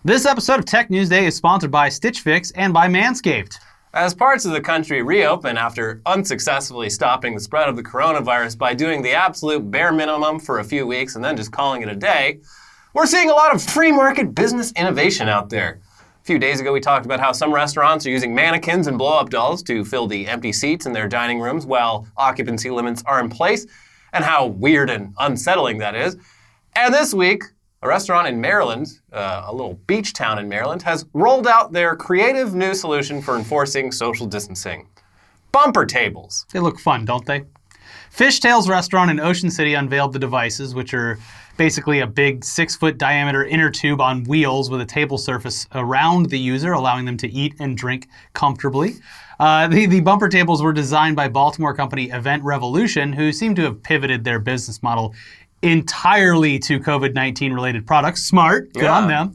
This episode of Tech News Day is sponsored by Stitch Fix and by Manscaped. As parts of the country reopen after unsuccessfully stopping the spread of the coronavirus by doing the absolute bare minimum for a few weeks and then just calling it a day, we're seeing a lot of free market business innovation out there. A few days ago, we talked about how some restaurants are using mannequins and blow-up dolls to fill the empty seats in their dining rooms while occupancy limits are in place, and how weird and unsettling that is. And this week, a restaurant in Maryland, a little beach town in Maryland, has rolled out their creative new solution for enforcing social distancing. Bumper tables. They look fun, don't they? Fishtails Restaurant in Ocean City unveiled the devices, which are basically a big 6-foot diameter inner tube on wheels with a table surface around the user, allowing them to eat and drink comfortably. The bumper tables were designed by Baltimore company Event Revolution, who seem to have pivoted their business model entirely to COVID-19 related products. Smart, good on them.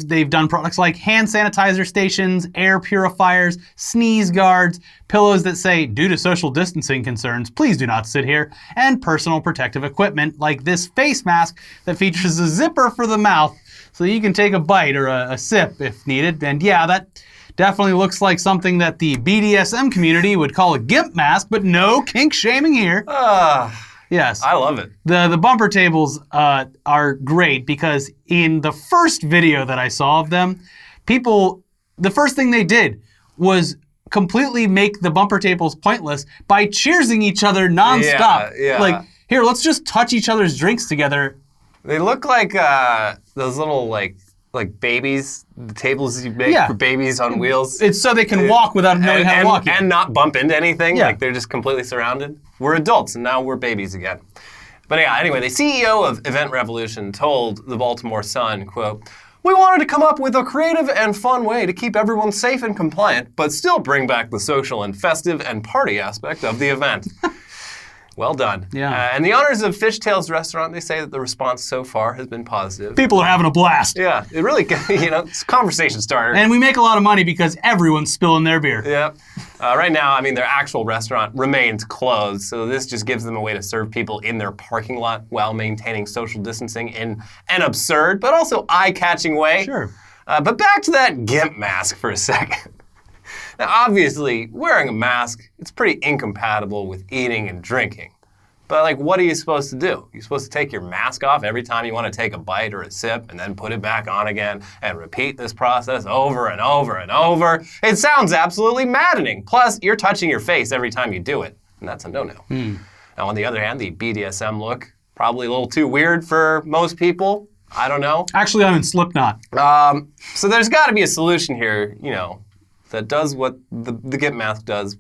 They've done products like hand sanitizer stations, air purifiers, sneeze guards, pillows that say, due to social distancing concerns, please do not sit here, and personal protective equipment like this face mask that features a zipper for the mouth so you can take a bite or a sip if needed. And yeah, that definitely looks like something that the BDSM community would call a GIMP mask, but no kink shaming here. Yes. I love it. The bumper tables are great because in the first video that I saw of them, the first thing they did was completely make the bumper tables pointless by cheersing each other nonstop. Yeah. Like, here, let's just touch each other's drinks together. They look like those little like babies, the tables you make for babies on wheels. It's so they can walk without knowing how to walk. And not bump into anything. Yeah. Like they're just completely surrounded. We're adults and now we're babies again. But yeah, anyway, the CEO of Event Revolution told the Baltimore Sun, quote, "We wanted to come up with a creative and fun way to keep everyone safe and compliant, but still bring back the social and festive and party aspect of the event." Well done. Yeah. And the owners of Fishtails Restaurant, they say that the response so far has been positive. People are having a blast. Yeah, it really, it's a conversation starter. And we make a lot of money because everyone's spilling their beer. Yep. Right now, I mean, their actual restaurant remains closed, so this just gives them a way to serve people in their parking lot while maintaining social distancing in an absurd but also eye-catching way. Sure. But back to that GIMP mask for a second. Now, obviously, wearing a mask, it's pretty incompatible with eating and drinking. But, like, what are you supposed to do? You're supposed to take your mask off every time you want to take a bite or a sip and then put it back on again and repeat this process over and over and over. It sounds absolutely maddening. Plus, you're touching your face every time you do it, and that's a no-no. Now, on the other hand, the BDSM look, probably a little too weird for most people. I don't know. Actually, I'm in Slipknot. So there's got to be a solution here, that does what the GIMP mask does,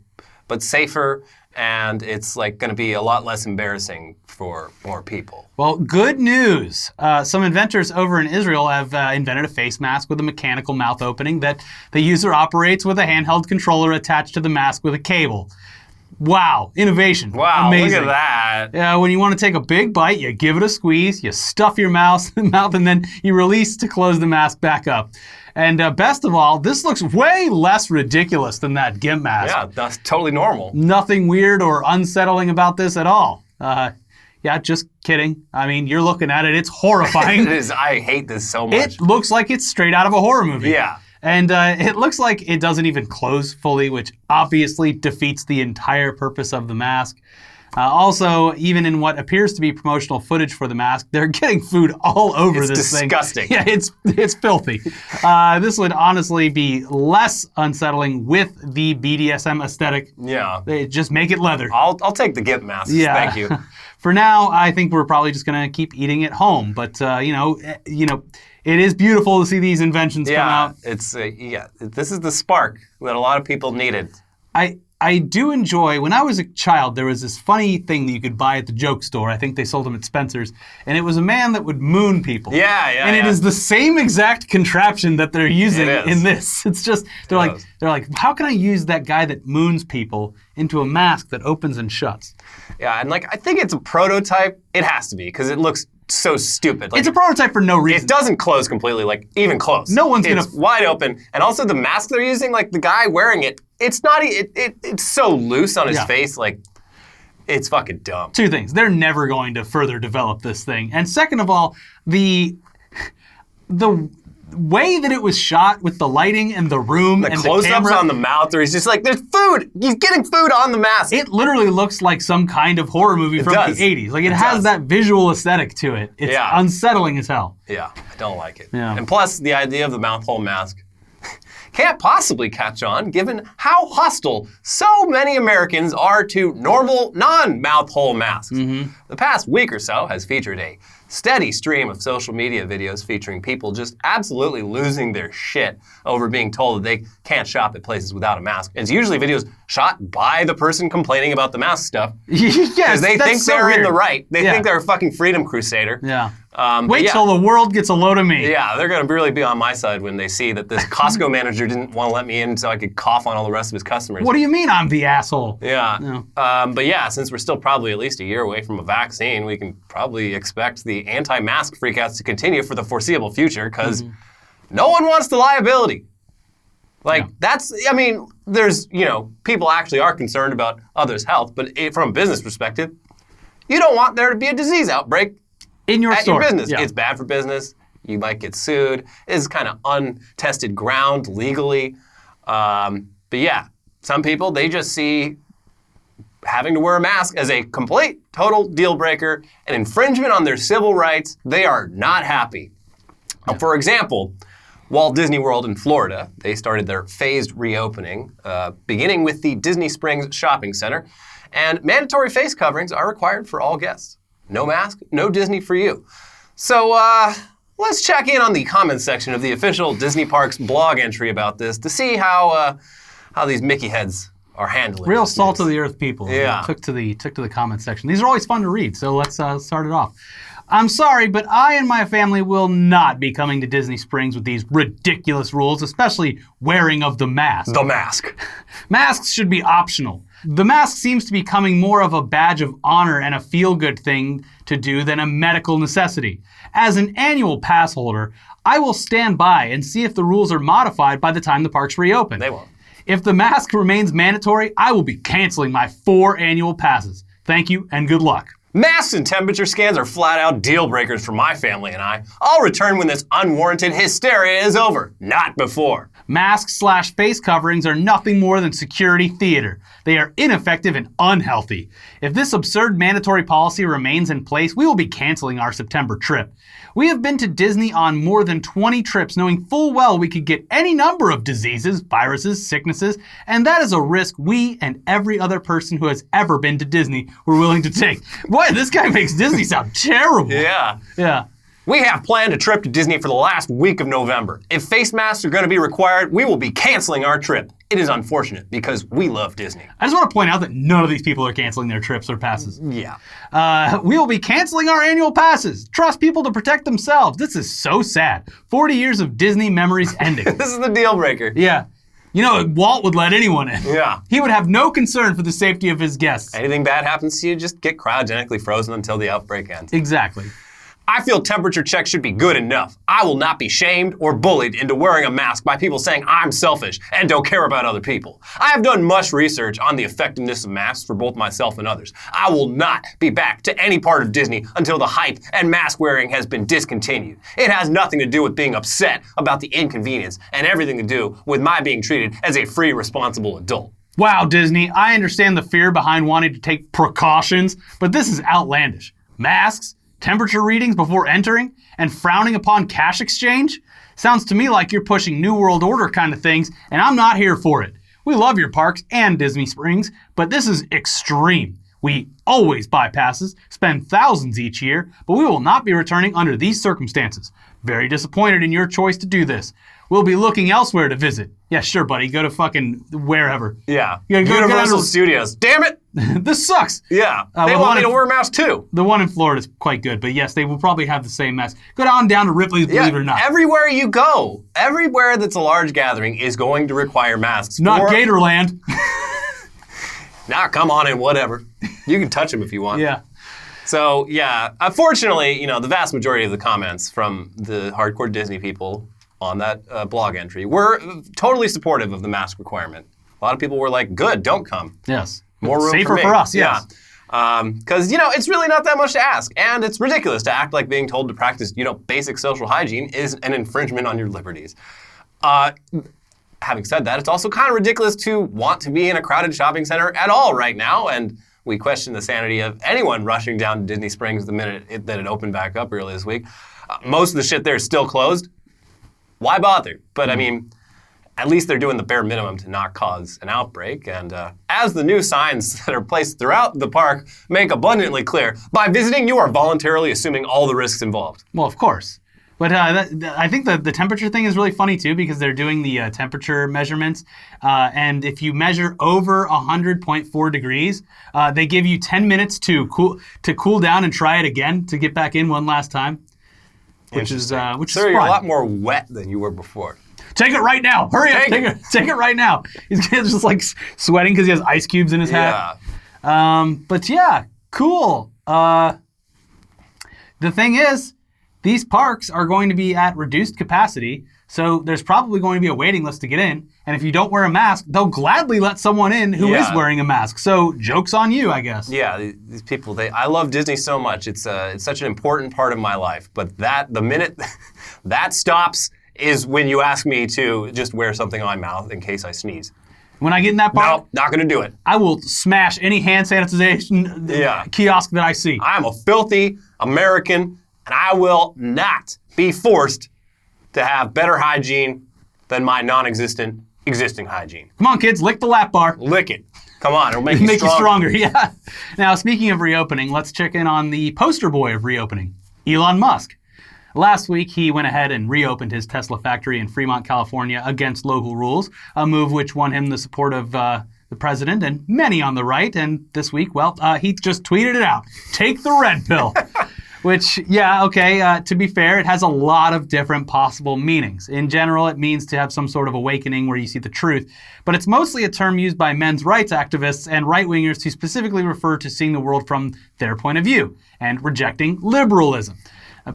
but safer, and it's like going to be a lot less embarrassing for more people. Well, good news. Some inventors over in Israel have invented a face mask with a mechanical mouth opening that the user operates with a handheld controller attached to the mask with a cable. Wow, innovation. Wow, amazing. Look at that. When you want to take a big bite, you give it a squeeze, you stuff your mouth, and then you release to close the mask back up. And best of all, this looks way less ridiculous than that GIMP mask. Yeah, that's totally normal. Nothing weird or unsettling about this at all. Yeah, just kidding. I mean, you're looking at it, it's horrifying. It is. I hate this so much. It looks like it's straight out of a horror movie. Yeah. And it looks like it doesn't even close fully, which obviously defeats the entire purpose of the mask. Also, even in what appears to be promotional footage for the mask, they're getting food all over this thing. It's disgusting. Yeah, it's filthy. This would honestly be less unsettling with the BDSM aesthetic. Yeah. They just make it leather. I'll take the GIMP mask. Yeah. Thank you. For now, I think we're probably just going to keep eating at home. But, it is beautiful to see these inventions come out. This is the spark that a lot of people needed. I do enjoy, when I was a child, there was this funny thing that you could buy at the joke store. I think they sold them at Spencer's. And it was a man that would moon people. Yeah. And it is the same exact contraption that they're using in this. It's just, they're like, how can I use that guy that moons people into a mask that opens and shuts? Yeah, and I think it's a prototype. It has to be, because it looks so stupid. It's a prototype for no reason. It doesn't close completely, even close. No one's It's wide open. And also the mask they're using, the guy wearing it, it's not, it's so loose on his face, it's fucking dumb. Two things. They're never going to further develop this thing. And second of all, the way that it was shot with the lighting and the room and the close-ups camera, on the mouth, where he's just like, there's food. He's getting food on the mask. it literally looks like some kind of horror movie from does. the 80s. Like, it It has does. that visual aesthetic to it. It's Yeah. unsettling as hell. Yeah, I don't like it. Yeah. And plus, the idea of the mouth hole mask can't possibly catch on, given how hostile so many Americans are to normal, non-mouth hole masks. The past week or so has featured a steady stream of social media videos featuring people just absolutely losing their shit over being told that they can't shop at places without a mask. It's usually videos shot by the person complaining about the mask stuff. Yes, Because they think they're in the weird. right. They Yeah. think they're a fucking freedom crusader. Yeah. But Wait yeah. till the world gets a load of me. Yeah, they're going to really be on my side when they see that this Costco manager didn't want to let me in so I could cough on all the rest of his customers. What do you mean I'm the asshole? Yeah. No. But yeah, since we're still probably at least a year away from a vaccine, we can probably expect the anti-mask freakouts to continue for the foreseeable future because no one wants the liability. Like, there's, people actually are concerned about others' health, but from a business perspective, you don't want there to be a disease outbreak In your at store. your business. Yeah. It's bad for business. You might get sued. It's kind of untested ground legally. But yeah, some people, they just see having to wear a mask as a complete, total deal breaker, an infringement on their civil rights. They are not happy. For example, Walt Disney World in Florida, they started their phased reopening, beginning with the Disney Springs Shopping Center, and mandatory face coverings are required for all guests. No mask, no Disney for you. So let's check in on the comments section of the official Disney Parks blog entry about this to see how these Mickey heads are handling Real this salt news. of the earth people. Yeah. Took to the comment section. These are always fun to read, so let's start it off. I'm sorry, but I and my family will not be coming to Disney Springs with these ridiculous rules, especially wearing of the mask. The mask. Masks should be optional. The mask seems to be becoming more of a badge of honor and a feel-good thing to do than a medical necessity. As an annual pass holder, I will stand by and see if the rules are modified by the time the parks reopen. They won't. If the mask remains mandatory, I will be canceling my 4 annual passes. Thank you and good luck. Masks and temperature scans are flat out deal breakers for my family and I. I'll return when this unwarranted hysteria is over, not before. Masks/face coverings are nothing more than security theater. They are ineffective and unhealthy. If this absurd mandatory policy remains in place, we will be canceling our September trip. We have been to Disney on more than 20 trips, knowing full well we could get any number of diseases, viruses, sicknesses, and that is a risk we and every other person who has ever been to Disney were willing to take. Boy, this guy makes Disney sound terrible. Yeah. Yeah. We have planned a trip to Disney for the last week of November. If face masks are going to be required, we will be canceling our trip. It is unfortunate because we love Disney. I just want to point out that none of these people are canceling their trips or passes. Yeah. We will be canceling our annual passes. Trust people to protect themselves. This is so sad. 40 years of Disney memories ending. This is the deal breaker. Yeah. You know, Walt would let anyone in. Yeah. He would have no concern for the safety of his guests. Anything bad happens to you, just get cryogenically frozen until the outbreak ends. Exactly. I feel temperature checks should be good enough. I will not be shamed or bullied into wearing a mask by people saying I'm selfish and don't care about other people. I have done much research on the effectiveness of masks for both myself and others. I will not be back to any part of Disney until the hype and mask wearing has been discontinued. It has nothing to do with being upset about the inconvenience and everything to do with my being treated as a free, responsible adult. Wow, Disney, I understand the fear behind wanting to take precautions, but this is outlandish. Masks, temperature readings before entering, and frowning upon cash exchange? Sounds to me like you're pushing New World Order kind of things, and I'm not here for it. We love your parks and Disney Springs, but this is extreme. We always buy passes, spend thousands each year, but we will not be returning under these circumstances. Very disappointed in your choice to do this. We'll be looking elsewhere to visit. Yeah, sure, buddy. Go to fucking wherever. Yeah. Yeah, go Universal to- Studios. Damn it! This sucks. Yeah. well, They the want one me to in- wear a mask too. The one in Florida is quite good, but yes, they will probably have the same mask. Go down to Ripley's, believe it or not. Everywhere you go, everywhere that's a large gathering is going to require masks. Not for- Gatorland. Nah, come on in, whatever. You can touch them if you want. Yeah. So, yeah, unfortunately, the vast majority of the comments from the hardcore Disney people on that blog entry were totally supportive of the mask requirement. A lot of people were like, good, don't come. Yes. More room Safer for me. for us, yes. Because, it's really not that much to ask. And it's ridiculous to act like being told to practice, basic social hygiene is an infringement on your liberties. Having said that, it's also kind of ridiculous to want to be in a crowded shopping center at all right now. And we question the sanity of anyone rushing down to Disney Springs the minute that it opened back up earlier this week. Most of the shit there is still closed. Why bother? But I mean, at least they're doing the bare minimum to not cause an outbreak. And as the new signs that are placed throughout the park make abundantly clear, by visiting, you are voluntarily assuming all the risks involved. Well, of course. But I think the temperature thing is really funny, too, because they're doing the temperature measurements. And if you measure over 100.4 degrees, they give you 10 minutes to cool down and try it again to get back in one last time, which is fun. You're a lot more wet than you were before. Take it right now. Hurry up. Take it right now. He's just like sweating because he has ice cubes in his hat. But yeah, cool. The thing is, these parks are going to be at reduced capacity, so there's probably going to be a waiting list to get in. And if you don't wear a mask, they'll gladly let someone in who is wearing a mask. So joke's on you, I guess. Yeah, these people, I love Disney so much. It's such an important part of my life. But the minute that stops is when you ask me to just wear something on my mouth in case I sneeze. When I get in that park, no, not going to do it. I will smash any hand sanitization kiosk that I see. I'm a filthy American, and I will not be forced to have better hygiene than my non-existent existing hygiene. Come on, kids, lick the lap bar. Lick it. Come on, it'll make you you stronger. Yeah. Now, speaking of reopening, let's check in on the poster boy of reopening, Elon Musk. Last week, he went ahead and reopened his Tesla factory in Fremont, California against local rules, a move which won him the support of the president and many on the right. And this week, he just tweeted it out. Take the red pill. Which, to be fair, it has a lot of different possible meanings. In general, it means to have some sort of awakening where you see the truth. But it's mostly a term used by men's rights activists and right-wingers to specifically refer to seeing the world from their point of view and rejecting liberalism.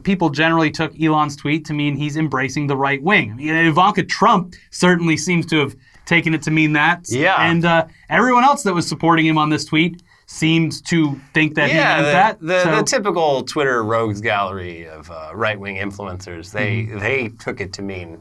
People generally took Elon's tweet to mean he's embracing the right wing. I mean, Ivanka Trump certainly seems to have taken it to mean that. Yeah. And everyone else that was supporting him on this tweet seems to think that he meant that. The typical Twitter rogues gallery of right-wing influencers, they took it to mean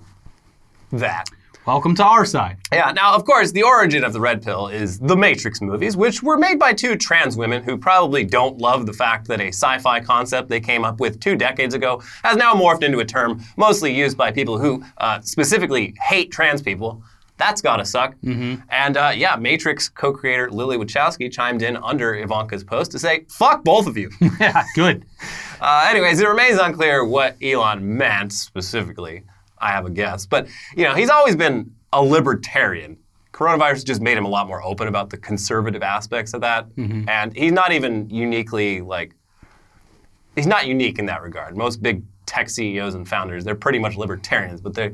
that. Welcome to our side. Yeah, now, of course, the origin of the Red Pill is the Matrix movies, which were made by two trans women who probably don't love the fact that a sci-fi concept they came up with 2 decades ago has now morphed into a term mostly used by people who specifically hate trans people. That's gotta suck. Mm-hmm. And Matrix co-creator Lily Wachowski chimed in under Ivanka's post to say, fuck both of you. Yeah, good. Anyways, it remains unclear what Elon meant specifically. I have a guess. But, he's always been a libertarian. Coronavirus just made him a lot more open about the conservative aspects of that. Mm-hmm. And he's not even he's not unique in that regard. Most big tech CEOs and founders, they're pretty much libertarians, but they're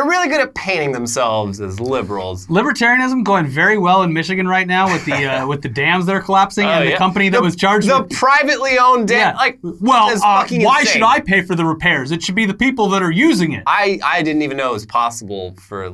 really good at painting themselves as liberals. Libertarianism going very well in Michigan right now with the with the dams that are collapsing and the company that was charged the privately owned dam. Yeah. Why should I pay for the repairs? It should be the people that are using it. I didn't even know it was possible for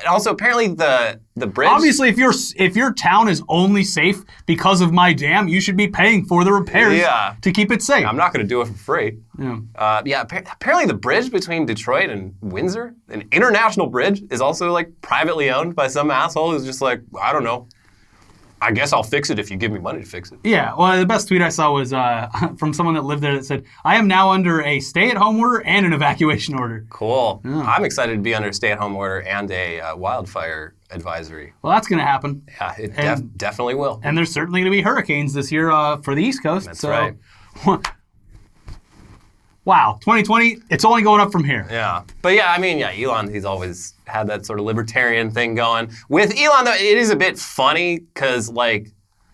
also apparently the bridge. Obviously, if your town is only safe because of my dam, you should be paying for the repairs to keep it safe. I'm not going to do it for free. Yeah. Apparently the bridge between Detroit and Windsor, an international bridge, is also privately owned by some asshole who's just like, I don't know. I guess I'll fix it if you give me money to fix it. Yeah, well, the best tweet I saw was from someone that lived there that said, I am now under a stay-at-home order and an evacuation order. Cool. Yeah. I'm excited to be under a stay-at-home order and a wildfire advisory. Well, that's going to happen. Yeah, it definitely will. And there's certainly going to be hurricanes this year for the East Coast. That's right. Wow, 2020, it's only going up from here. Yeah. But Elon, he's always had that sort of libertarian thing going. With Elon, though, it is a bit funny because,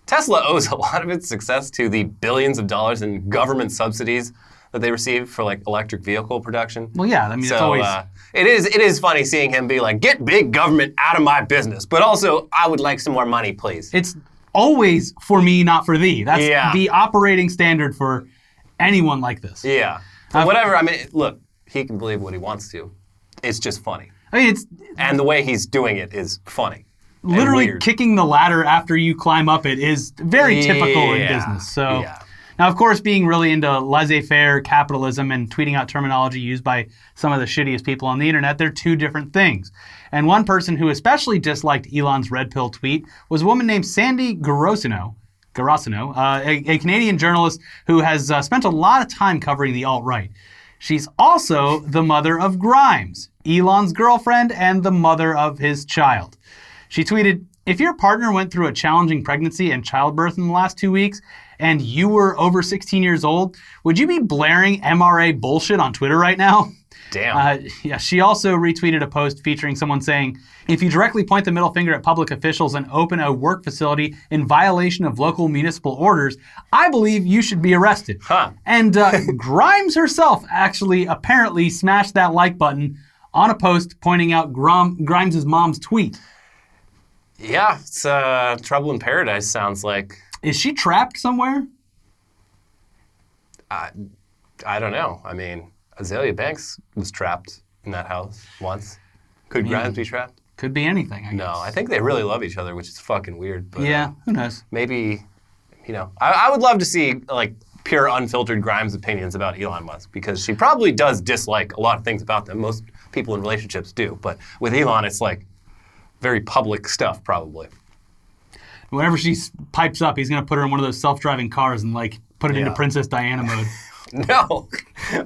Tesla owes a lot of its success to the billions of dollars in government subsidies that they receive for, electric vehicle production. Well, yeah, I mean, it's always... It is funny seeing him be like, get big government out of my business, but also, I would like some more money, please. It's always for me, not for thee. That's the operating standard for anyone like this. Yeah. Whatever, look, he can believe what he wants to. It's just funny. And the way he's doing it is funny. literally weird. kicking the ladder after you climb up it is very typical in business. So now, of course, being really into laissez-faire capitalism and tweeting out terminology used by some of the shittiest people on the internet, they're two different things. And one person who especially disliked Elon's Red Pill tweet was a woman named Sandy Garosino, a Canadian journalist who has spent a lot of time covering the alt-right. She's also the mother of Grimes, Elon's girlfriend and the mother of his child. She tweeted, "If your partner went through a challenging pregnancy and childbirth in the last 2 weeks, and you were over 16 years old, would you be blaring MRA bullshit on Twitter right now?" Damn. She also retweeted a post featuring someone saying, "If you directly point the middle finger at public officials and open a work facility in violation of local municipal orders, I believe you should be arrested." Huh. And Grimes herself actually apparently smashed that like button on a post pointing out Grimes' mom's tweet. Yeah, it's trouble in paradise, sounds like. Is she trapped somewhere? I don't know. I mean, Azalea Banks was trapped in that house once. Could Grimes be trapped? Could be anything, I guess. No, I think they really love each other, which is fucking weird. But, yeah, who knows? maybe, I would love to see, like, pure, unfiltered Grimes opinions about Elon Musk, because she probably does dislike a lot of things about them. Most people in relationships do. But with Elon, it's, like, very public stuff, probably. Whenever she pipes up, he's going to put her in one of those self-driving cars and, like, put it into Princess Diana mode. No.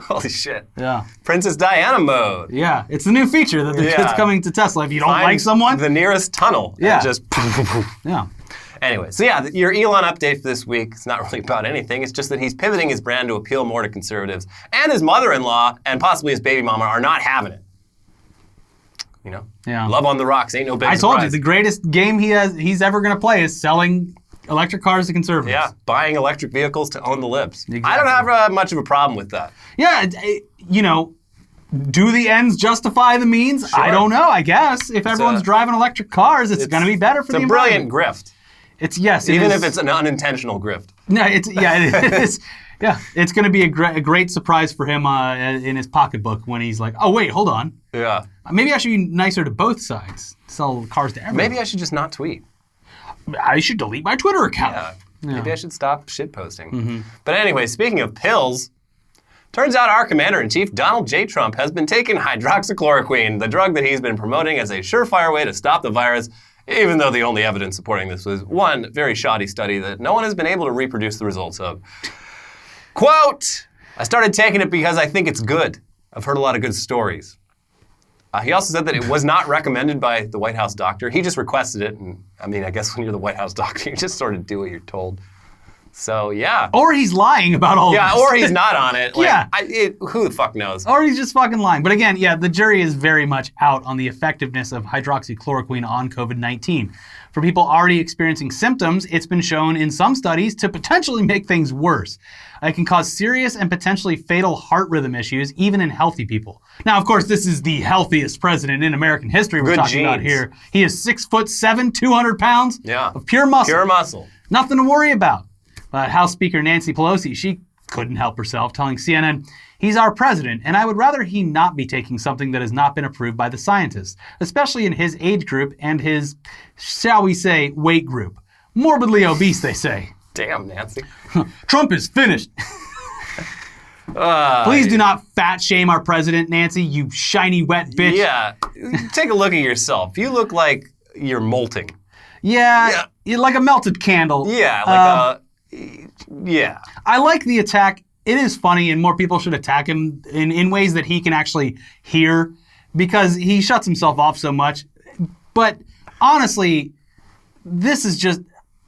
Holy shit. Yeah. Princess Diana mode. Yeah. It's the new feature that's coming to Tesla. If you don't like someone, the nearest tunnel. Yeah. And just yeah. Anyway, so yeah, your Elon update for this week, it's not really about anything. It's just that he's pivoting his brand to appeal more to conservatives. And his mother-in-law and possibly his baby mama are not having it. Yeah. Love on the rocks ain't no big I surprise. told you, the greatest game he's ever going to play is selling electric cars to conservatives. Yeah, buying electric vehicles to own the libs. Exactly. I don't have much of a problem with that. Yeah, do the ends justify the means? Sure. I don't know, I guess. If everyone's driving electric cars, it's going to be better for the environment. It's a brilliant grift. Even if it's an unintentional grift. No, it is. Yeah, it's going to be a great surprise for him in his pocketbook when he's like, oh, wait, hold on. Yeah. Maybe I should be nicer to both sides. Sell cars to everyone. Maybe I should just not tweet. I should delete my Twitter account. Yeah. Maybe I should stop shitposting. Mm-hmm. But anyway, speaking of pills, turns out our Commander-in-Chief, Donald J. Trump, has been taking hydroxychloroquine, the drug that he's been promoting as a surefire way to stop the virus, even though the only evidence supporting this was one very shoddy study that no one has been able to reproduce the results of. Quote, "I started taking it because I think it's good. I've heard a lot of good stories." He also said that it was not recommended by the White House doctor. He just requested it. And I mean, I guess when you're the White House doctor, you just sort of do what you're told. So, yeah. Or he's lying about all of this. Yeah, or he's not on it. Like, yeah. Who the fuck knows? Or he's just fucking lying. But again, yeah, the jury is very much out on the effectiveness of hydroxychloroquine on COVID-19. For people already experiencing symptoms, it's been shown in some studies to potentially make things worse. It can cause serious and potentially fatal heart rhythm issues, even in healthy people. Now, of course, this is the healthiest president in American history we're talking about here. He is 6'7", 200 pounds of pure muscle. Pure muscle. Nothing to worry about. House Speaker Nancy Pelosi, she couldn't help herself, telling CNN, "He's our president, and I would rather he not be taking something that has not been approved by the scientists, especially in his age group and his, shall we say, weight group. Morbidly obese, they say." Damn, Nancy. Trump is finished. Please do not fat shame our president, Nancy, you shiny wet bitch. Yeah, take a look at yourself. You look like you're molting. Yeah. You're like a melted candle. Yeah, yeah. I like the attack. It is funny, and more people should attack him in ways that he can actually hear, because he shuts himself off so much. But honestly, this is just...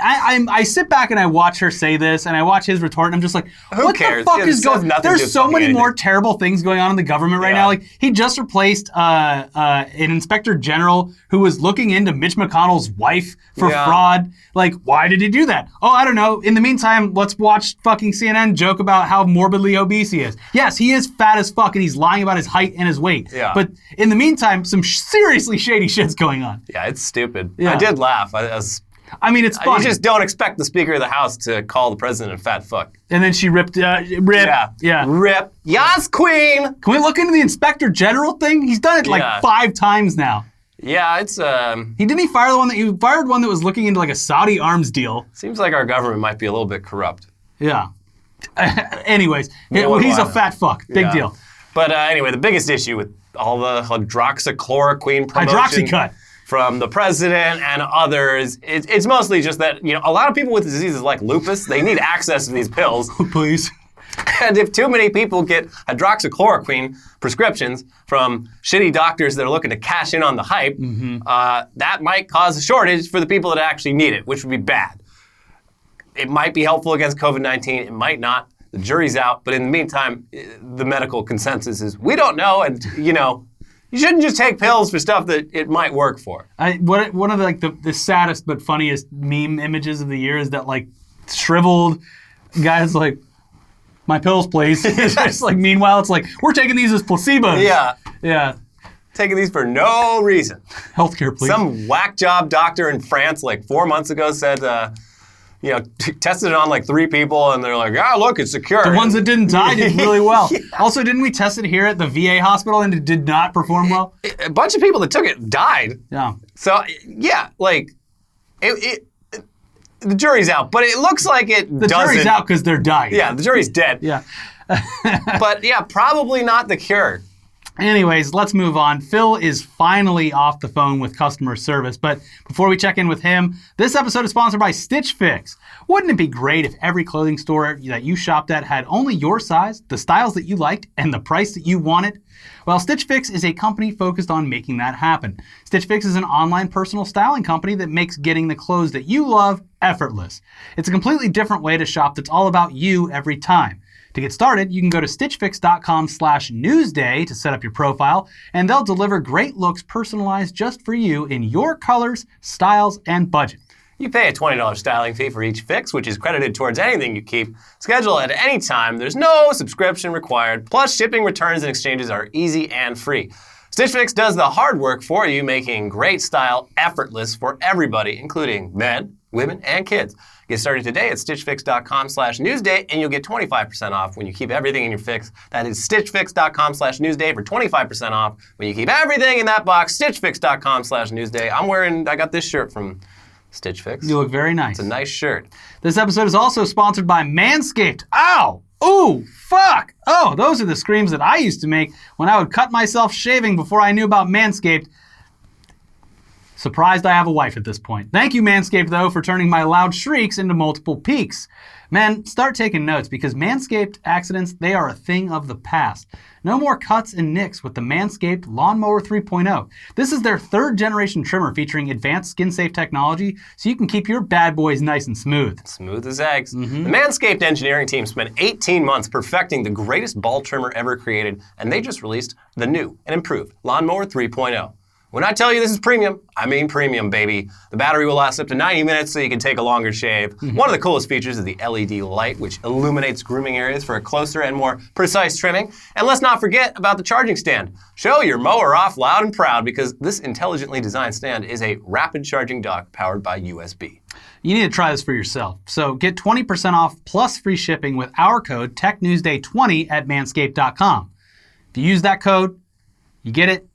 I sit back and I watch her say this, and I watch his retort, and I'm just like, what the fuck is going on? There's so many more terrible things going on in the government right now. Like, he just replaced an inspector general who was looking into Mitch McConnell's wife for fraud. Like, why did he do that? Oh, I don't know. In the meantime, let's watch fucking CNN joke about how morbidly obese he is. Yes, he is fat as fuck, and he's lying about his height and his weight. Yeah. But in the meantime, some seriously shady shit's going on. Yeah, it's stupid. Yeah. I did laugh. I mean, it's funny. You just don't expect the Speaker of the House to call the President a fat fuck. And then she ripped. Yeah. Rip. Yas, Queen! Can we look into the Inspector General thing? He's done it like 5 times now. Yeah, it's He fired one that was looking into like a Saudi arms deal. seems like our government might be a little bit corrupt. Yeah. Anyways, what he's do a I fat fuck. Big Yeah. deal. But anyway, the biggest issue with all the hydroxychloroquine promotion Hydroxycut. from the president and others, it's mostly just that, a lot of people with diseases like lupus, they need access to these pills. Please. And if too many people get hydroxychloroquine prescriptions from shitty doctors that are looking to cash in on the hype, that might cause a shortage for the people that actually need it, which would be bad. It might be helpful against COVID-19. It might not. The jury's out. But in the meantime, the medical consensus is we don't know. And, you shouldn't just take pills for stuff that it might work for. One of the saddest but funniest meme images of the year is that like shriveled guy's like, my pills, please. It's just like, meanwhile, it's like, we're taking these as placebos. Yeah. Yeah. Taking these for no reason. Healthcare, please. Some whack job doctor in France like 4 months ago said, tested it on like 3 people and they're like, look, it's secure. The ones that didn't die did really well. Yeah. Also, didn't we test it here at the VA hospital and it did not perform well? A bunch of people that took it died. Yeah. So, yeah, like, the jury's out, but it looks like it doesn't. The jury's out because they're dying. Yeah, the jury's dead. Yeah. But yeah, probably not the cure. Anyways, let's move on. Phil is finally off the phone with customer service, but before we check in with him, this episode is sponsored by Stitch Fix. Wouldn't it be great if every clothing store that you shopped at had only your size, the styles that you liked, and the price that you wanted? Well, Stitch Fix is a company focused on making that happen. Stitch Fix is an online personal styling company that makes getting the clothes that you love effortless. It's a completely different way to shop that's all about you every time. To get started, you can go to stitchfix.com/newsday to set up your profile, and they'll deliver great looks personalized just for you in your colors, styles, and budget. You pay a $20 styling fee for each fix, which is credited towards anything you keep. Schedule at any time. There's no subscription required. Plus, shipping, returns, and exchanges are easy and free. Stitch Fix does the hard work for you, making great style effortless for everybody, including men, women, and kids. Get started today at stitchfix.com/newsday, and you'll get 25% off when you keep everything in your fix. That is stitchfix.com/newsday for 25% off when you keep everything in that box. Stitchfix.com/newsday. I got this shirt from Stitch Fix. You look very nice. It's a nice shirt. This episode is also sponsored by Manscaped. Ow! Ooh! Fuck! Oh, those are the screams that I used to make when I would cut myself shaving before I knew about Manscaped. Surprised I have a wife at this point. Thank you, Manscaped, though, for turning my loud shrieks into multiple peaks. Men, start taking notes because Manscaped accidents, they are a thing of the past. No more cuts and nicks with the Manscaped Lawnmower 3.0. This is their 3rd generation trimmer featuring advanced skin-safe technology so you can keep your bad boys nice and smooth. Smooth as eggs. The Manscaped engineering team spent 18 months perfecting the greatest ball trimmer ever created, and they just released the new and improved Lawnmower 3.0. When I tell you this is premium, I mean premium, baby. The battery will last up to 90 minutes so you can take a longer shave. One of the coolest features is the LED light, which illuminates grooming areas for a closer and more precise trimming. And let's not forget about the charging stand. Show your mower off loud and proud because this intelligently designed stand is a rapid charging dock powered by USB. You need to try this for yourself. So get 20% off plus free shipping with our code TechNewsDay20 at manscaped.com. If you use that code, you get it.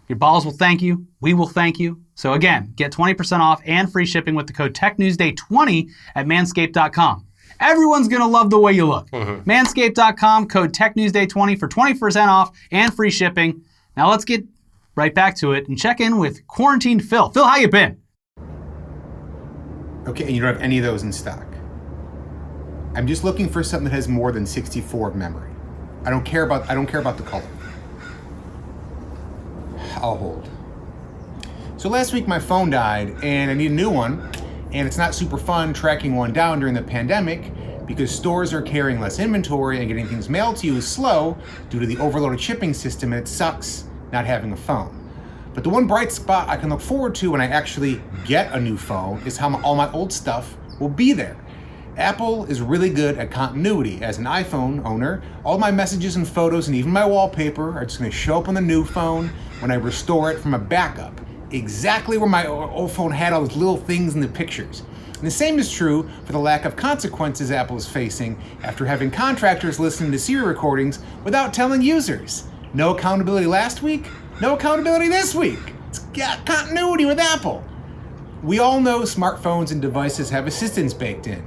Your balls will thank you. We will thank you. So again, get 20% off and free shipping with the code TechNewsDay20 at manscaped.com. Everyone's going to love the way you look. Manscaped.com, code TechNewsDay20 for 20% off and free shipping. Now let's get right back to it and check in with quarantined Phil. Phil, how you been? Okay, and you don't have any of those in stock. I'm just looking for something that has more than 64 of memory. I don't care about the color. I'll hold. So last week my phone died and I need a new one, and it's not super fun tracking one down during the pandemic because stores are carrying less inventory and getting things mailed to you is slow due to the overloaded shipping system, and it sucks not having a phone. But the one bright spot I can look forward to when I actually get a new phone is how all my old stuff will be there. Apple is really good at continuity. As an iPhone owner, all my messages and photos and even my wallpaper are just going to show up on the new phone when I restore it from a backup, exactly where my old phone had all those little things in the pictures. And the same is true for the lack of consequences Apple is facing after having contractors listening to Siri recordings without telling users. No accountability last week, no accountability this week. It's continuity with Apple. We all know smartphones and devices have assistants baked in,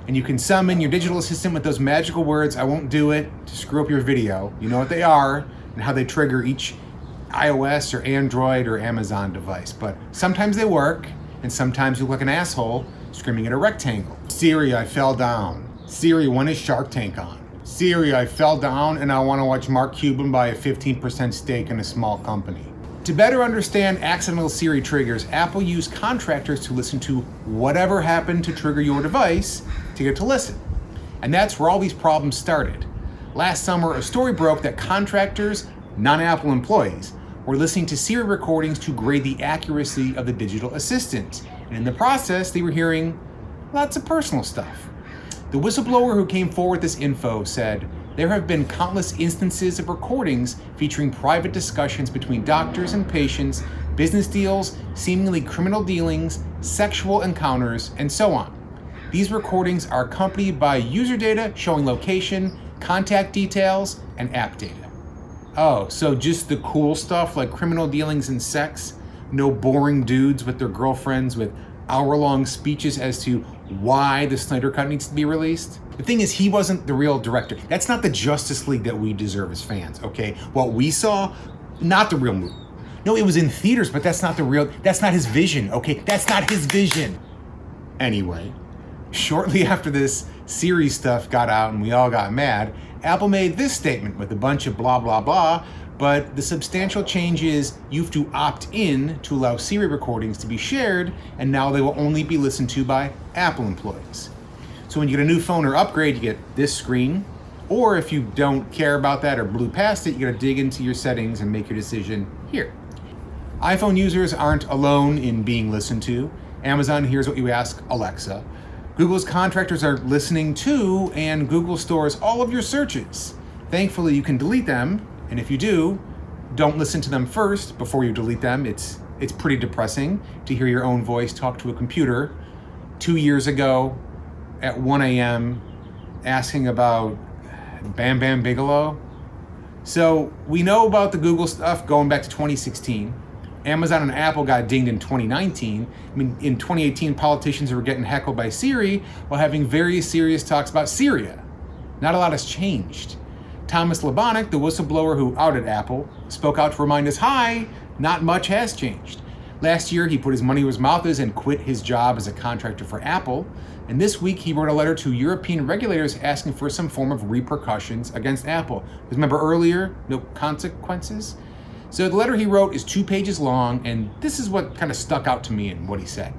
and you can summon your digital assistant with those magical words, "I won't do it," to screw up your video. You know what they are and how they trigger each iOS or Android or Amazon device. But sometimes they work, and sometimes you look like an asshole screaming at a rectangle. "Siri, I fell down. Siri, when is Shark Tank on? Siri, I fell down and I want to watch Mark Cuban buy a 15% stake in a small company." To better understand accidental Siri triggers, Apple used contractors to listen to whatever happened to trigger your device to get to listen. And that's where all these problems started. Last summer, a story broke that contractors, non-Apple employees, were listening to Siri recordings to grade the accuracy of the digital assistant. And in the process, they were hearing lots of personal stuff. The whistleblower who came forward with this info said, "There have been countless instances of recordings featuring private discussions between doctors and patients, business deals, seemingly criminal dealings, sexual encounters, and so on. These recordings are accompanied by user data showing location, contact details, and app data." Oh, so just the cool stuff like criminal dealings and sex? No boring dudes with their girlfriends with hour-long speeches as to why the Snyder Cut needs to be released? The thing is, he wasn't the real director. That's not the Justice League that we deserve as fans, okay? What we saw, not the real movie. No, it was in theaters, but that's not his vision, okay? That's not his vision. Anyway, shortly after this Siri stuff got out and we all got mad, Apple made this statement with a bunch of blah, blah, blah, but the substantial change is you have to opt in to allow Siri recordings to be shared, and now they will only be listened to by Apple employees. So when you get a new phone or upgrade, you get this screen, or if you don't care about that or blew past it, you gotta dig into your settings and make your decision here. iPhone users aren't alone in being listened to. Amazon hears what you ask Alexa. Google's contractors are listening too, and Google stores all of your searches. Thankfully, you can delete them, and if you do, don't listen to them first before you delete them. It's pretty depressing to hear your own voice talk to a computer 2 years ago at 1 a.m. asking about Bam Bam Bigelow. So we know about the Google stuff going back to 2016. Amazon and Apple got dinged in 2019. I mean, in 2018, politicians were getting heckled by Siri while having very serious talks about Syria. Not a lot has changed. Thomas Labonick, the whistleblower who outed Apple, spoke out to remind us, hi, not much has changed. Last year, he put his money where his mouth is and quit his job as a contractor for Apple. And this week, he wrote a letter to European regulators asking for some form of repercussions against Apple. Because remember earlier, no consequences? So the letter he wrote is 2 pages long, and this is what kind of stuck out to me in what he said.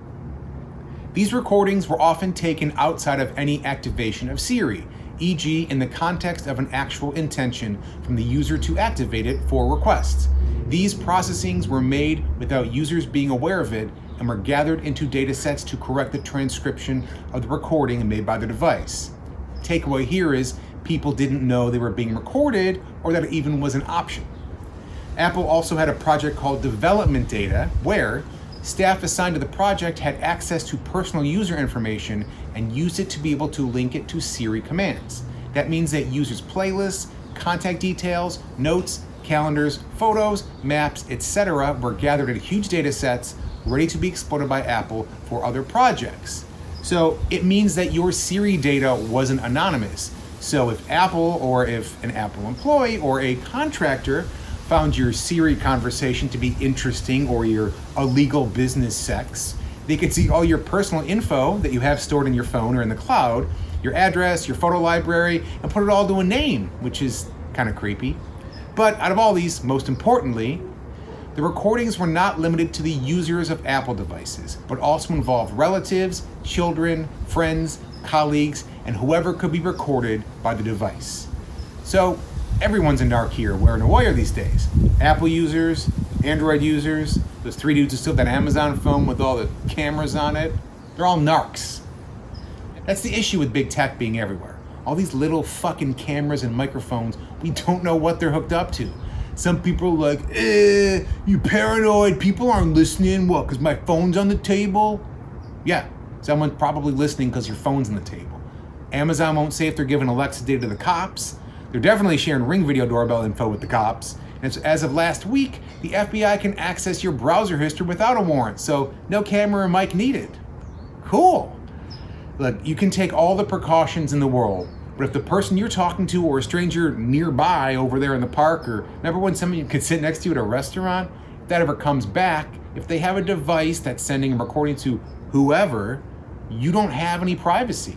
These recordings were often taken outside of any activation of Siri, e.g. in the context of an actual intention from the user to activate it for requests. These processings were made without users being aware of it and were gathered into data sets to correct the transcription of the recording made by the device. Takeaway here is people didn't know they were being recorded or that it even was an option. Apple also had a project called Development Data, where staff assigned to the project had access to personal user information and used it to be able to link it to Siri commands. That means that users' playlists, contact details, notes, calendars, photos, maps, etc. were gathered in huge data sets ready to be exploited by Apple for other projects. So it means that your Siri data wasn't anonymous. So if Apple, or if an Apple employee or a contractor found your Siri conversation to be interesting or your illegal business sex, they could see all your personal info that you have stored in your phone or in the cloud, your address, your photo library, and put it all to a name, which is kind of creepy. But out of all these, most importantly, the recordings were not limited to the users of Apple devices, but also involved relatives, children, friends, colleagues, and whoever could be recorded by the device. So everyone's a narc here wearing a wire these days. Apple users, Android users, those 3 dudes who still have that Amazon phone with all the cameras on it, they're all narcs. That's the issue with big tech being everywhere. All these little fucking cameras and microphones, we don't know what they're hooked up to. Some people are like, you paranoid, people aren't listening, what, because my phone's on the table? Yeah, someone's probably listening because your phone's on the table. Amazon won't say if they're giving Alexa data to the cops. They're definitely sharing Ring video doorbell info with the cops. And so as of last week, the FBI can access your browser history without a warrant, so no camera or mic needed. Cool. Look, you can take all the precautions in the world, but if the person you're talking to or a stranger nearby over there in the park, or remember when somebody could sit next to you at a restaurant, if that ever comes back, if they have a device that's sending a recording to whoever, you don't have any privacy.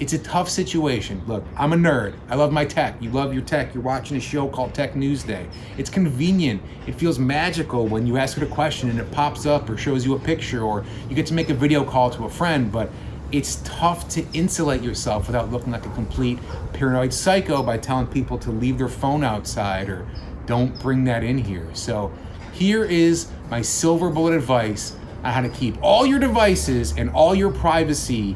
It's a tough situation. Look, I'm a nerd. I love my tech. You love your tech. You're watching a show called TechNewsDay. It's convenient. It feels magical when you ask it a question and it pops up or shows you a picture, or you get to make a video call to a friend, but it's tough to insulate yourself without looking like a complete paranoid psycho by telling people to leave their phone outside or don't bring that in here. So here is my silver bullet advice on how to keep all your devices and all your privacy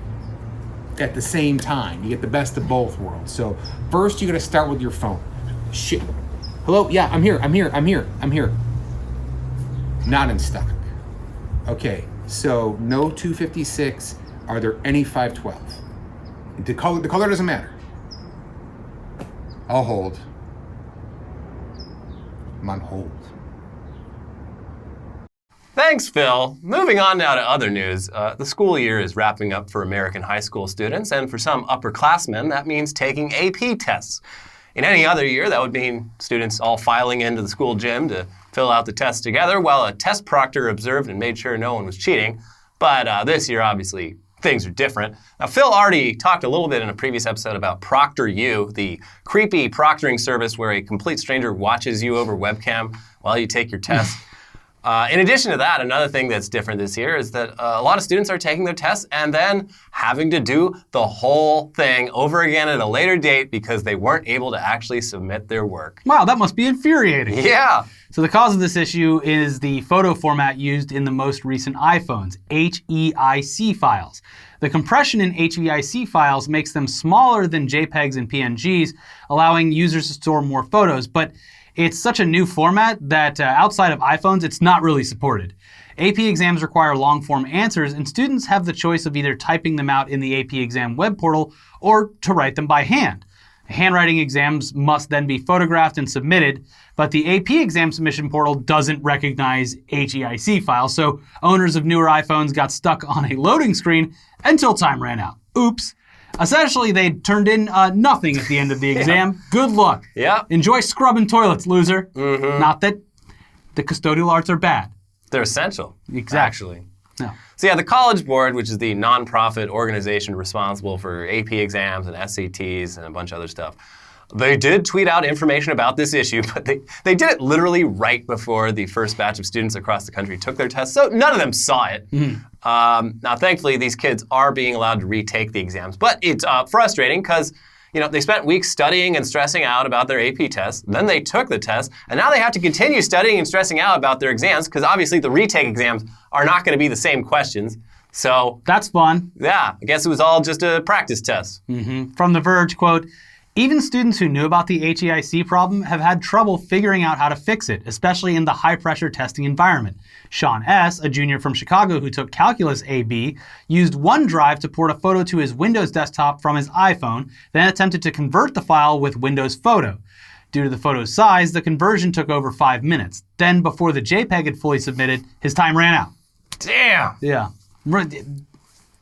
at the same time. You get the best of both worlds. So first you gotta start with your phone. Shit. Hello? Yeah, I'm here. Not in stock. Okay, so no 256. Are there any 512? The color doesn't matter. I'll hold. I'm on hold. Thanks, Phil. Moving on now to other news. The school year is wrapping up for American high school students, and for some upperclassmen, that means taking AP tests. In any other year, that would mean students all filing into the school gym to fill out the tests together, while a test proctor observed and made sure no one was cheating. But this year, obviously, things are different. Now, Phil already talked a little bit in a previous episode about ProctorU, the creepy proctoring service where a complete stranger watches you over webcam while you take your test. In addition to that, another thing that's different this year is that a lot of students are taking their tests and then having to do the whole thing over again at a later date because they weren't able to actually submit their work. Wow, that must be infuriating. Yeah. So the cause of this issue is the photo format used in the most recent iPhones, HEIC files. The compression in HEIC files makes them smaller than JPEGs and PNGs, allowing users to store more photos, but it's such a new format that outside of iPhones, it's not really supported. AP exams require long-form answers, and students have the choice of either typing them out in the AP exam web portal or to write them by hand. Handwriting exams must then be photographed and submitted, but the AP exam submission portal doesn't recognize HEIC files, so owners of newer iPhones got stuck on a loading screen until time ran out. Oops. Essentially, they turned in nothing at the end of the exam. Good luck. Yeah. Enjoy scrubbing toilets, loser. Mm-hmm. Not that the custodial arts are bad. They're essential. Exactly. Actually. No. So yeah, the College Board, which is the nonprofit organization responsible for AP exams and SATs and a bunch of other stuff, they did tweet out information about this issue, but they did it literally right before the first batch of students across the country took their tests, so none of them saw it. Mm-hmm. Now, thankfully, these kids are being allowed to retake the exams, but it's frustrating because they spent weeks studying and stressing out about their AP tests, then they took the test, and now they have to continue studying and stressing out about their exams because obviously the retake exams are not going to be the same questions. So that's fun. Yeah, I guess it was all just a practice test. Mm-hmm. From The Verge, quote, even students who knew about the HEIC problem have had trouble figuring out how to fix it, especially in the high-pressure testing environment. Sean S., a junior from Chicago who took Calculus AB, used OneDrive to port a photo to his Windows desktop from his iPhone, then attempted to convert the file with Windows Photo. Due to the photo's size, the conversion took over 5 minutes. Then, before the JPEG had fully submitted, his time ran out. Damn! Yeah.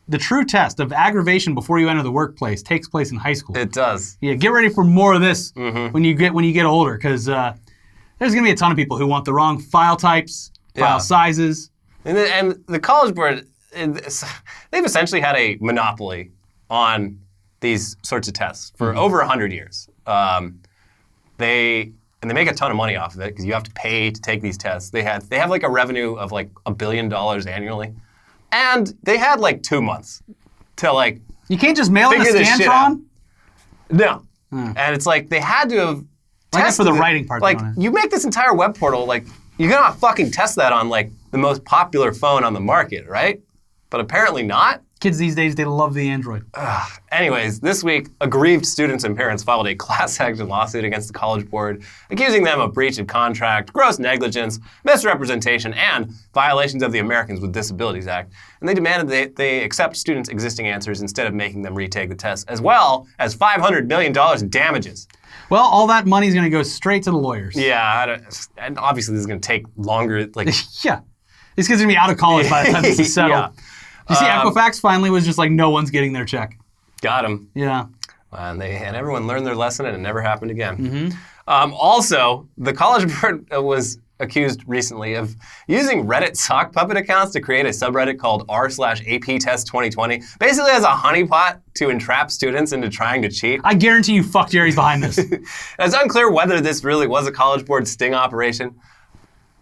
The true test of aggravation before you enter the workplace takes place in high school. It does. Yeah, get ready for more of this when you get older, because there's going to be a ton of people who want the wrong file types, file sizes. And the College Board, they've essentially had a monopoly on these sorts of tests for over 100 years. They make a ton of money off of it because you have to pay to take these tests. They have like a revenue of like $1 billion annually. And they had like 2 months to You can't just mail in a Scantron? No. And it's like they had to have tested for the writing part. You make this entire web portal, you're gonna fucking test that on the most popular phone on the market, right? But apparently not. Kids these days, they love the Android. Anyways, this week, aggrieved students and parents filed a class action lawsuit against the College Board, accusing them of breach of contract, gross negligence, misrepresentation, and violations of the Americans with Disabilities Act. And they demanded they accept students' existing answers instead of making them retake the test, as well as $500 million in damages. Well, all that money's going to go straight to the lawyers. Yeah, and obviously this is going to take longer. Like, yeah. These kids are going to be out of college by the time this is settled. Yeah. You see, Equifax finally was just like, no one's getting their check. Got him. Yeah. And everyone learned their lesson, and it never happened again. Also, the College Board was accused recently of using Reddit sock puppet accounts to create a subreddit called r/AP Test 2020, basically as a honeypot to entrap students into trying to cheat. I guarantee you fuck Jerry's behind this. It's unclear whether this really was a College Board sting operation.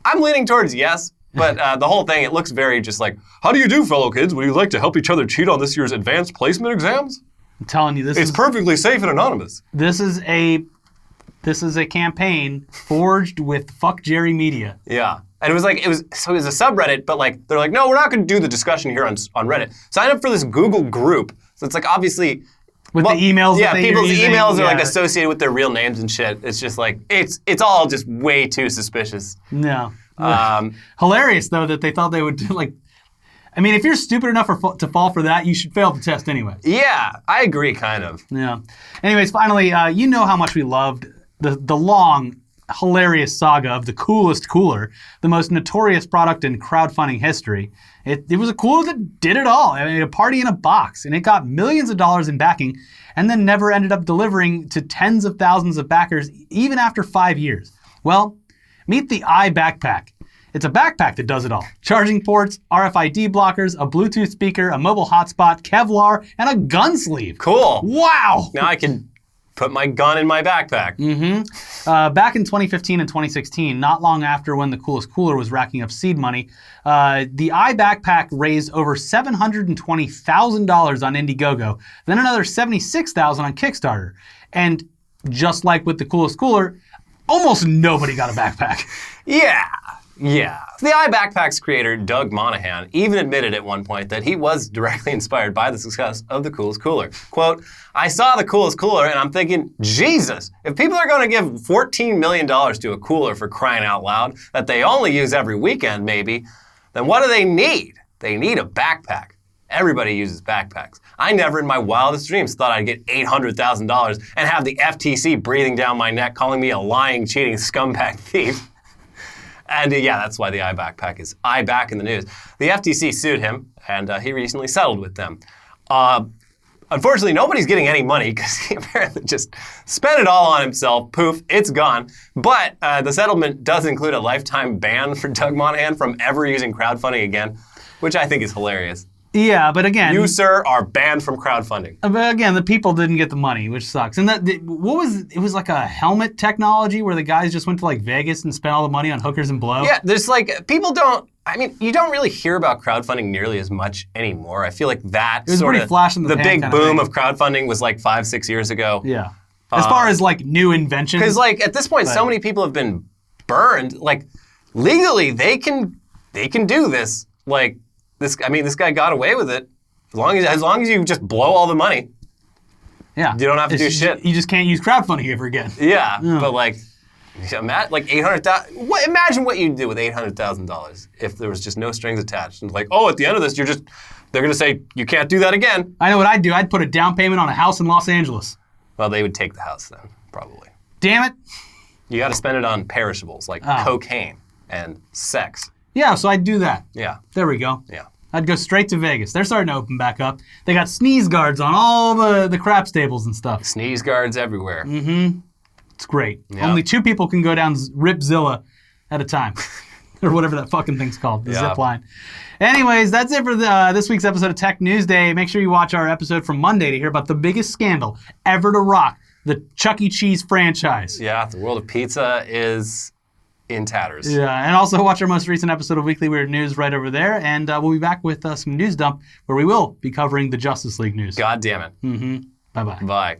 I'm leaning towards yes. But the whole thing, it looks very just like, how do you do, fellow kids? Would you like to help each other cheat on this year's advanced placement exams? I'm telling you, it's perfectly safe and anonymous. This is a campaign forged with fuck Jerry media. Yeah. And it was a subreddit, but like they're like, no, we're not going to do the discussion here on Reddit. Sign up for this Google group. So it's like obviously with the emails. Yeah, people's emails are like associated with their real names and shit. It's just like it's all just way too suspicious. No. Hilarious though that they thought they would do like. I mean, if you're stupid enough to fall for that, you should fail the test anyway. Yeah, I agree, kind of. Yeah. Anyways, finally, you know how much we loved the long, hilarious saga of the coolest cooler, the most notorious product in crowdfunding history. It was a cooler that did it all. I mean, a party in a box, and it got millions of dollars in backing, and then never ended up delivering to tens of thousands of backers, even after 5 years. Well, meet the iBackPack. It's a backpack that does it all. Charging ports, RFID blockers, a Bluetooth speaker, a mobile hotspot, Kevlar, and a gun sleeve. Cool. Wow. Now I can put my gun in my backpack. Back in 2015 and 2016, not long after when the coolest cooler was racking up seed money, the iBackPack raised over $720,000 on Indiegogo, then another $76,000 on Kickstarter. And just like with the coolest cooler, almost nobody got a backpack. Yeah. The iBackpack's creator, Doug Monahan, even admitted at one point that he was directly inspired by the success of the coolest cooler. Quote, I saw the coolest cooler and I'm thinking, Jesus, if people are going to give $14 million to a cooler for crying out loud that they only use every weekend maybe, then what do they need? They need a backpack. Everybody uses backpacks. I never in my wildest dreams thought I'd get $800,000 and have the FTC breathing down my neck calling me a lying, cheating scumbag thief. And yeah, that's why the iBackPack is iBack in the news. The FTC sued him, and he recently settled with them. Unfortunately, nobody's getting any money because he apparently just spent it all on himself. Poof, it's gone. But the settlement does include a lifetime ban for Doug Monahan from ever using crowdfunding again, which I think is hilarious. Yeah, but again... You, sir, are banned from crowdfunding. But again, the people didn't get the money, which sucks. And it was like a helmet technology where the guys just went to like Vegas and spent all the money on hookers and blow? Yeah, there's like, people don't... I mean, you don't really hear about crowdfunding nearly as much anymore. I feel like that it was sort pretty of... flash in the pan big kind of boom thing. of crowdfunding was like 5-6 years ago. Yeah. As far as like new inventions. Because like at this point, so many people have been burned. Like legally, they can do this. Like this guy got away with it. As long as you just blow all the money, yeah, you don't have to do shit. You just can't use crowdfunding ever again. Yeah, but like $800,000. Imagine what you'd do with $800,000 if there was just no strings attached. And like, oh, at the end of this, they're gonna say you can't do that again. I know what I'd do. I'd put a down payment on a house in Los Angeles. Well, they would take the house then, probably. Damn it! You got to spend it on perishables like cocaine and sex. Yeah, so I'd do that. Yeah. There we go. Yeah. I'd go straight to Vegas. They're starting to open back up. They got sneeze guards on all the crap stables and stuff. Sneeze guards everywhere. Mm-hmm. It's great. Yeah. Only 2 people can go down Ripzilla at a time. Or whatever that fucking thing's called, the zip line. Anyways, that's it for this week's episode of Tech News Day. Make sure you watch our episode from Monday to hear about the biggest scandal ever to rock the Chuck E. Cheese franchise. Yeah, the world of pizza is in tatters. Yeah, and also watch our most recent episode of Weekly Weird News right over there, and we'll be back with some news dump where we will be covering the Justice League news. God damn it. Mm-hmm. Bye-bye. Bye.